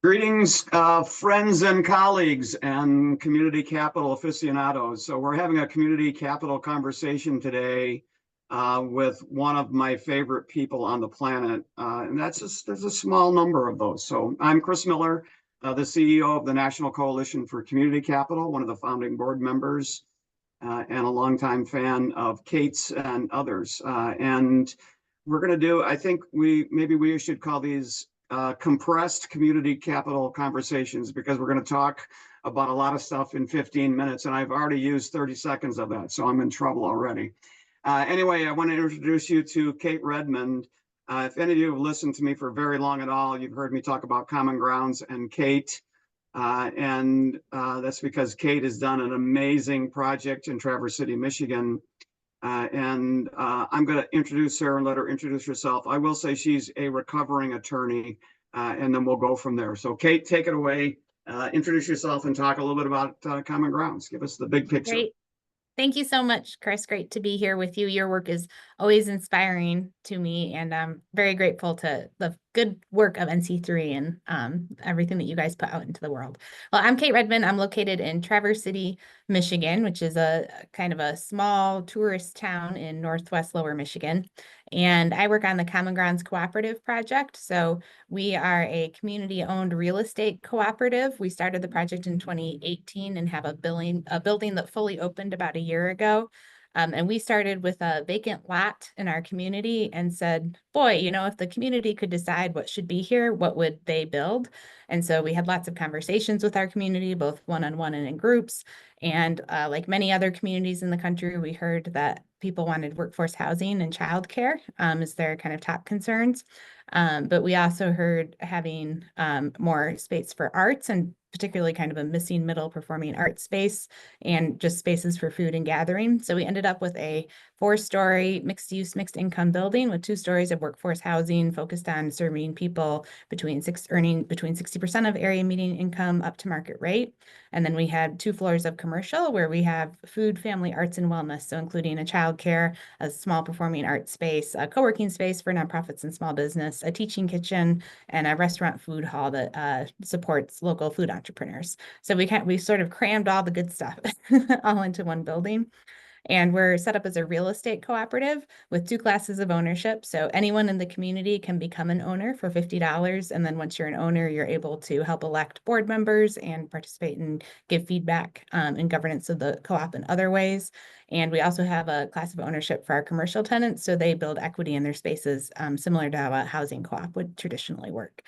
Greetings, friends and colleagues and community capital aficionados. So we're having a community capital conversation today with one of my favorite people on the planet, and there's a small number of those. So I'm Chris Miller, the CEO of the National Coalition for Community Capital, one of the founding board members, and a longtime fan of Kate's and others. And we're going to do, I think we should call these compressed community capital conversations because we're going to talk about a lot of stuff in 15 minutes, and I've already used 30 seconds of that, so I'm in trouble already. Anyway, I want to introduce you to Kate Redman. If any of you have listened to me for very long at all, you've heard me talk about Common Grounds and Kate. And that's because Kate has done an amazing project in Traverse City, Michigan. I'm going to introduce her and let her introduce herself. I will say she's a recovering attorney, and then we'll go from there. So, Kate, take it away. Introduce yourself and talk a little bit about Common Grounds. Give us the big picture. Great. Thank you so much, Chris. Great to be here with you. Your work is always inspiring to me, and I'm very grateful to the good work of NC3 and everything that you guys put out into the world. Well, I'm Kate Redman. I'm located in Traverse City, Michigan, which is a kind of a small tourist town in Northwest Lower Michigan. And I work on the Common Grounds Cooperative Project. So we are a community-owned real estate cooperative. We started the project in 2018 and have a building that fully opened about a year ago. And we started with a vacant lot in our community and said, boy, if the community could decide what should be here, what would they build? And so we had lots of conversations with our community, both one-on-one and in groups. And like many other communities in the country, we heard that people wanted workforce housing and childcare as their kind of top concerns. But we also heard having more space for arts, and particularly kind of a missing middle performing art space and just spaces for food and gathering. So we ended up with a 4-story mixed use, mixed income building with 2 stories of workforce housing focused on serving people earning between 60% of area median income up to market rate. And then we had 2 floors of commercial where we have food, family, arts, and wellness. So including a childcare, a small performing art space, a co-working space for nonprofits and small business, a teaching kitchen, and a restaurant food hall that supports local food entrepreneurs. So we sort of crammed all the good stuff all into one building. And we're set up as a real estate cooperative with 2 classes of ownership. So anyone in the community can become an owner for $50. And then once you're an owner, you're able to help elect board members and participate and give feedback in governance of the co-op in other ways. And we also have a class of ownership for our commercial tenants. So they build equity in their spaces, similar to how a housing co-op would traditionally work.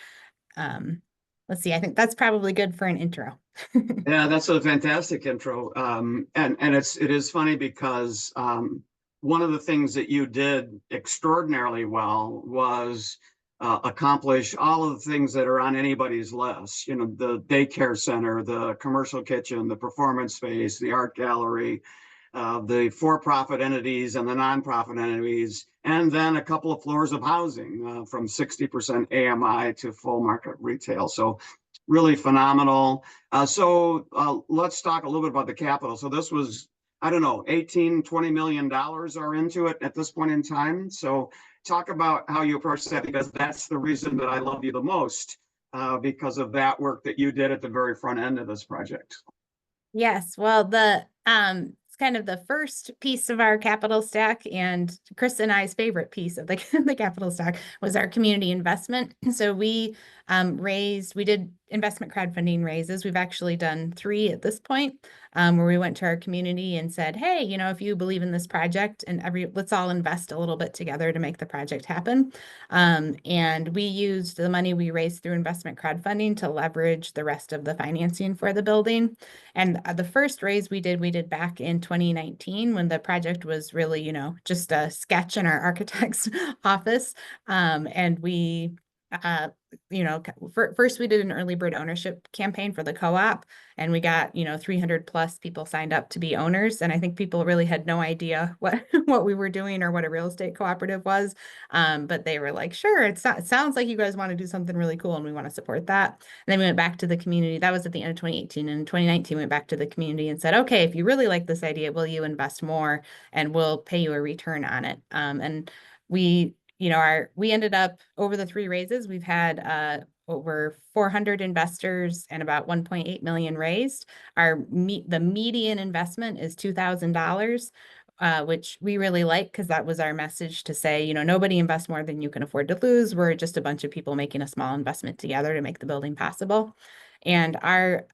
Let's see, I think that's probably good for an intro. Yeah, that's a fantastic intro. And it is funny because one of the things that you did extraordinarily well was accomplish all of the things that are on anybody's list. The daycare center, the commercial kitchen, the performance space, the art gallery, the for-profit entities and the nonprofit entities, and then a couple of floors of housing from 60% AMI to full market retail. So really phenomenal. Let's talk a little bit about the capital. So this was, I don't know, 18, $20 million are into it at this point in time. So talk about how you approach that, because that's the reason that I love you the most, because of that work that you did at the very front end of this project. Yes, well, it's kind of the first piece of our capital stack, and Chris and I's favorite piece of the capital stack was our community investment. So we did investment crowdfunding raises. We've actually done 3 at this point, where we went to our community and said, hey, if you believe in this project, and let's all invest a little bit together to make the project happen. And we used the money we raised through investment crowdfunding to leverage the rest of the financing for the building. And the first raise we did back in 2019 when the project was really, just a sketch in our architect's office. And we first we did an early bird ownership campaign for the co-op, and we got 300 plus people signed up to be owners. And I think people really had no idea what what we were doing or what a real estate cooperative was, but they were like, sure, it sounds like you guys want to do something really cool and we want to support that. And then we went back to the community. That was at the end of 2018. And in 2019 we went back to the community and said, okay, if you really like this idea, will you invest more and we'll pay you a return on it. And we ended up, over the 3 raises, we've had over 400 investors and about 1.8 million raised. The median investment is $2,000. Which we really like because that was our message to say, you know, nobody invests more than you can afford to lose. We're just a bunch of people making a small investment together to make the building possible. And our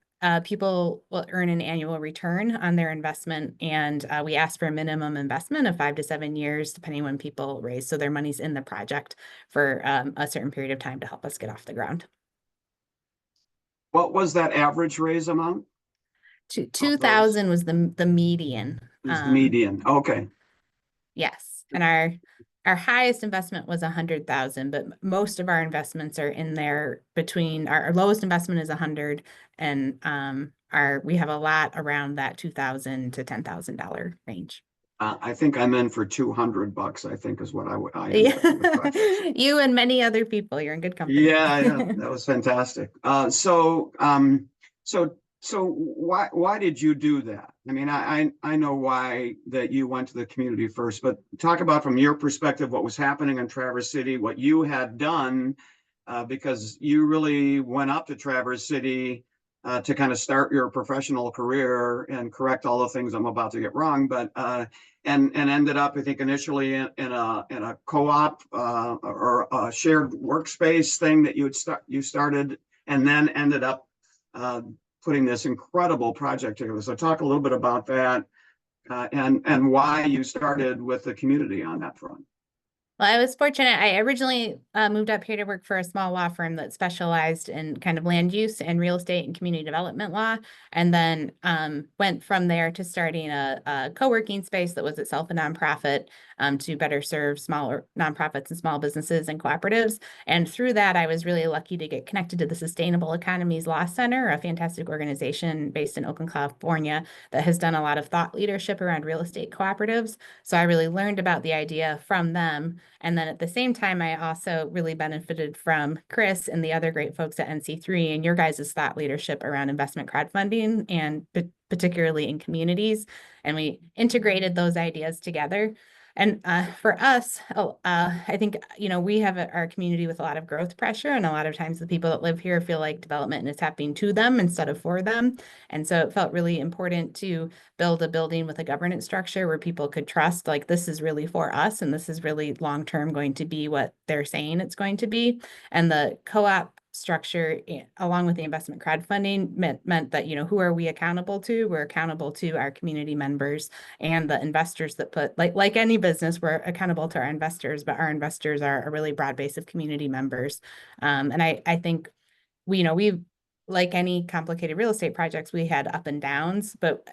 people will earn an annual return on their investment. And we ask for a minimum investment of 5 to 7 years, depending when people raise. So their money's in the project for a certain period of time to help us get off the ground. What was that average raise amount? 2,000 was the median. Is the median. Okay. Yes. And our highest investment was 100,000, but most of our investments are in there between our lowest investment is 100 and we have a lot around that 2,000 to $10,000 range. I think I'm in for $200, I think is what I You and many other people, you're in good company. Yeah, that was fantastic. So why did you do that? I mean, I know why that you went to the community first, but talk about from your perspective what was happening in Traverse City, what you had done, because you really went up to Traverse City to kind of start your professional career and correct all the things I'm about to get wrong, but and ended up, I think, initially in a co-op or a shared workspace thing that you started, and then ended up putting this incredible project together. So talk a little bit about that and why you started with the community on that front. Well, I was fortunate. I originally moved up here to work for a small law firm that specialized in kind of land use and real estate and community development law, and then went from there to starting a co-working space that was itself a nonprofit to better serve smaller nonprofits and small businesses and cooperatives. And through that, I was really lucky to get connected to the Sustainable Economies Law Center, a fantastic organization based in Oakland, California, that has done a lot of thought leadership around real estate cooperatives. So I really learned about the idea from them. And then at the same time, I also really benefited from Chris and the other great folks at NC3 and your guys' thought leadership around investment crowdfunding and particularly in communities. And we integrated those ideas together. And for us, I think, you know, we have our community with a lot of growth pressure, and a lot of times the people that live here feel like development is happening to them instead of for them. And so it felt really important to build a building with a governance structure where people could trust, like, this is really for us, and this is really long-term going to be what they're saying it's going to be. And the co-op structure, along with the investment crowdfunding, meant that, you know, who are we accountable to? We're accountable to our community members and the investors that put, like any business, we're accountable to our investors, but our investors are a really broad base of community members. And I think we, you know, like any complicated real estate projects, we had up and downs, but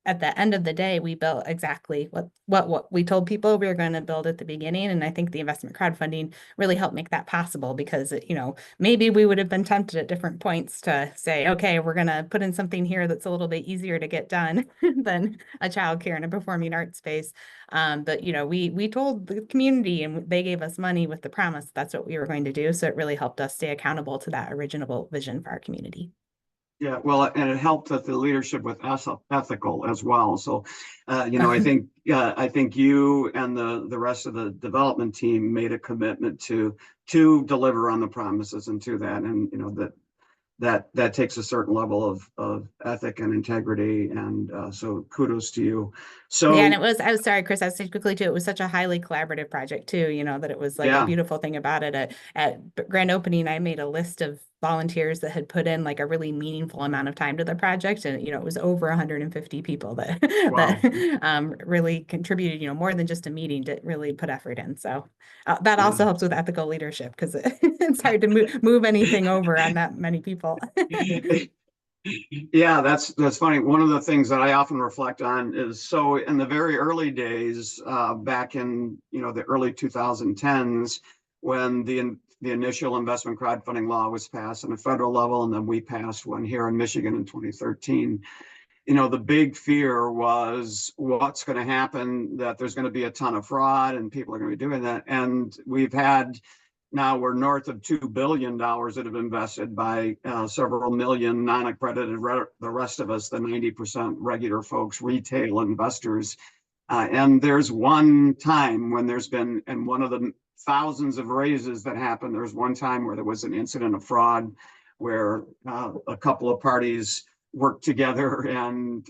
at the end of the day, we built exactly what we told people we were going to build at the beginning. And I think the investment crowdfunding really helped make that possible because, you know, maybe we would have been tempted at different points to say, okay, we're going to put in something here that's a little bit easier to get done than a childcare and a performing arts space. But, you know, we told the community and they gave us money with the promise that's what we were going to do. So it really helped us stay accountable to that original vision for our community. Yeah, well, and it helped that the leadership was ethical as well. So, you know, I think you and the rest of the development team made a commitment to deliver on the promises and to that, and you know that takes a certain level of ethic and integrity, and so kudos to you. So yeah, and I was sorry, Chris, I said quickly too, it was such a highly collaborative project too, you know, that it was like a beautiful thing about it. At grand opening, I made a list of volunteers that had put in like a really meaningful amount of time to the project, and you know, it was over 150 people that really contributed, you know, more than just a meeting to really put effort in. So that also helps with ethical leadership because it's hard to move anything over on that many people. Yeah, that's funny. One of the things that I often reflect on is, so in the very early days, back in, you know, the early 2010s, when the initial investment crowdfunding law was passed on a federal level, and then we passed one here in Michigan in 2013. You know, the big fear was what's going to happen, that there's going to be a ton of fraud and people are going to be doing that. And now we're north of $2 billion that have invested by several million non-accredited, the rest of us, the 90% regular folks, retail investors. And there's one time when there's been, and one of the thousands of raises that happened. There was one time where there was an incident of fraud where a couple of parties worked together and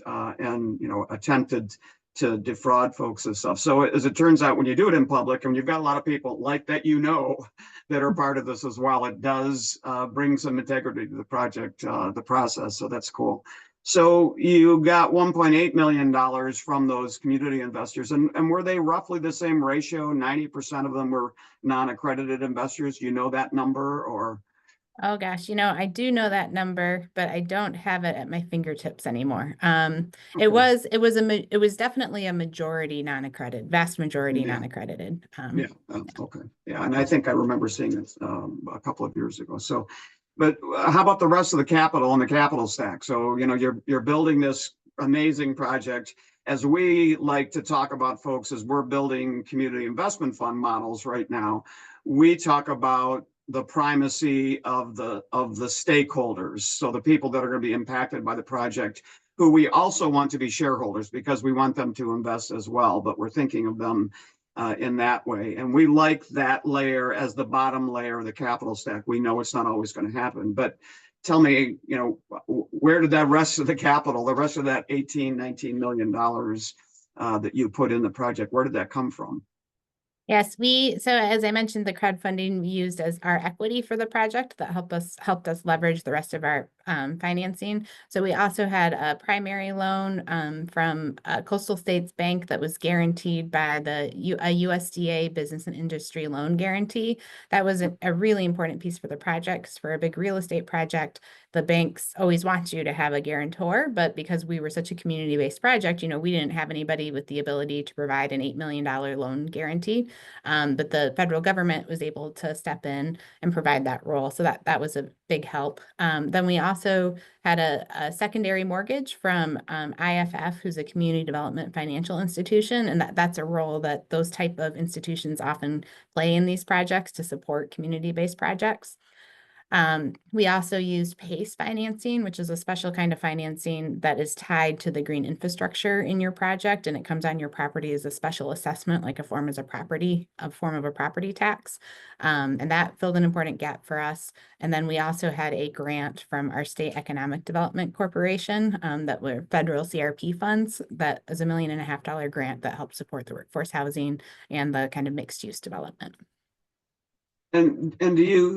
attempted to defraud folks and stuff. So as it turns out, when you do it in public, and you've got a lot of people like that, that are part of this as well, it does bring some integrity to the project, the process. So that's cool. So you got $1.8 million from those community investors, and were they roughly the same ratio? 90% of them were non-accredited investors. You know that number, or? Oh gosh, I do know that number, but I don't have it at my fingertips anymore. It Okay. was definitely a majority non-accredited, vast majority Yeah. non-accredited. Yeah. Okay. Yeah, and I think I remember seeing it a couple of years ago. So, but how about the rest of the capital and the capital stack? So, you're building this amazing project. As we like to talk about, folks, as we're building community investment fund models right now, we talk about the primacy of the stakeholders. So the people that are going to be impacted by the project, who we also want to be shareholders because we want them to invest as well, but we're thinking of them in that way. And we like that layer as the bottom layer of the capital stack. We know it's not always going to happen, but tell me, where did that rest of the capital, the rest of that 18, $19 million that you put in the project, where did that come from? Yes, so as I mentioned, the crowdfunding we used as our equity for the project that helped us leverage the rest of our financing. So we also had a primary loan from Coastal States Bank that was guaranteed by a USDA Business and Industry Loan Guarantee. That was a really important piece for the projects. For a big real estate project, the banks always want you to have a guarantor, but because we were such a community-based project, we didn't have anybody with the ability to provide an $8 million loan guarantee. But the federal government was able to step in and provide that role. So that was a big help. Then we also had a secondary mortgage from IFF, who's a community development financial institution. And that's a role that those type of institutions often play in these projects to support community-based projects. We also used PACE financing, which is a special kind of financing that is tied to the green infrastructure in your project, and it comes on your property as a special assessment, like a form of a property tax. And that filled an important gap for us. And then we also had a grant from our State Economic Development Corporation that were federal CRP funds. That is $1.5 million grant that helped support the workforce housing and the kind of mixed use development. And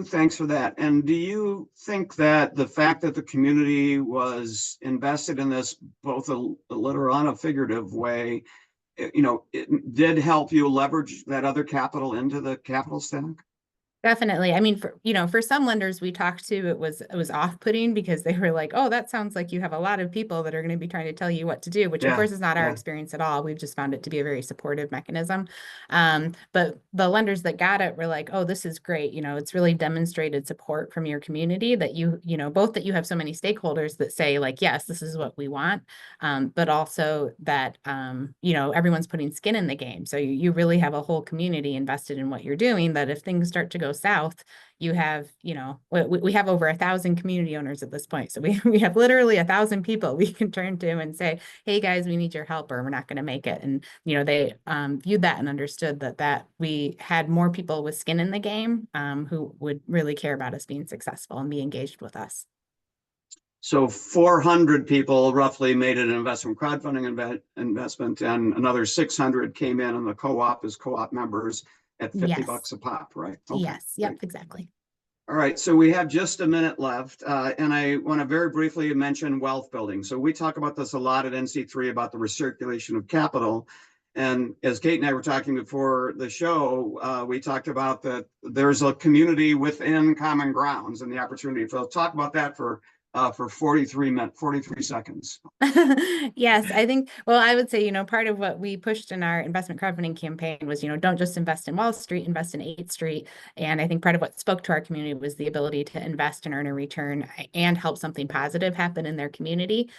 thanks for that. And do you think that the fact that the community was invested in this, both a literal and a figurative way, it did help you leverage that other capital into the capital stack? Definitely. I mean, for some lenders we talked to, it was off-putting because they were like, oh, that sounds like you have a lot of people that are going to be trying to tell you what to do, which of course is not our experience at all. We've just found it to be a very supportive mechanism. But the lenders that got it were like, oh, this is great. It's really demonstrated support from your community that both that you have so many stakeholders that say like, yes, this is what we want. But also that, everyone's putting skin in the game. So you really have a whole community invested in what you're doing, that if things start to go south, you have, we have over 1,000 community owners at this point. So we have literally 1,000 people we can turn to and say, hey guys, we need your help or we're not going to make it. And, they viewed that and understood that we had more people with skin in the game who would really care about us being successful and be engaged with us. So 400 people roughly made an investment, crowdfunding investment, and another 600 came in on the co-op as co-op members at $50 a pop, right? Okay. Yes. Yep. Exactly. All right. So we have just a minute left, and I want to very briefly mention wealth building. So we talk about this a lot at NC3 about the recirculation of capital. And as Kate and I were talking before the show, we talked about that there's a community within Common Grounds and the opportunity. So talk about that for 43 seconds. Yes, I think, well, I would say, part of what we pushed in our investment crowdfunding campaign was, don't just invest in Wall Street, invest in 8th Street. And I think part of what spoke to our community was the ability to invest and earn a return and help something positive happen in their community.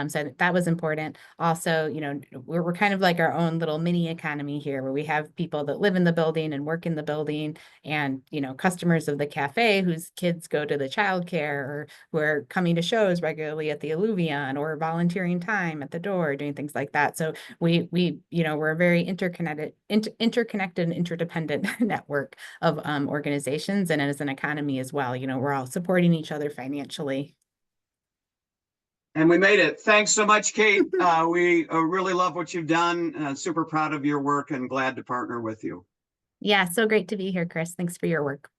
So that was important. Also, we're kind of like our own little mini economy here, where we have people that live in the building and work in the building and, customers of the cafe whose kids go to the childcare or who are coming going to shows regularly at the Alluvion or volunteering time at the door, doing things like that. So we're a very interconnected and interdependent network of organizations, and as an economy as well. We're all supporting each other financially. And we made it. Thanks so much, Kate. We really love what you've done. Super proud of your work and glad to partner with you. Yeah, so great to be here, Chris. Thanks for your work.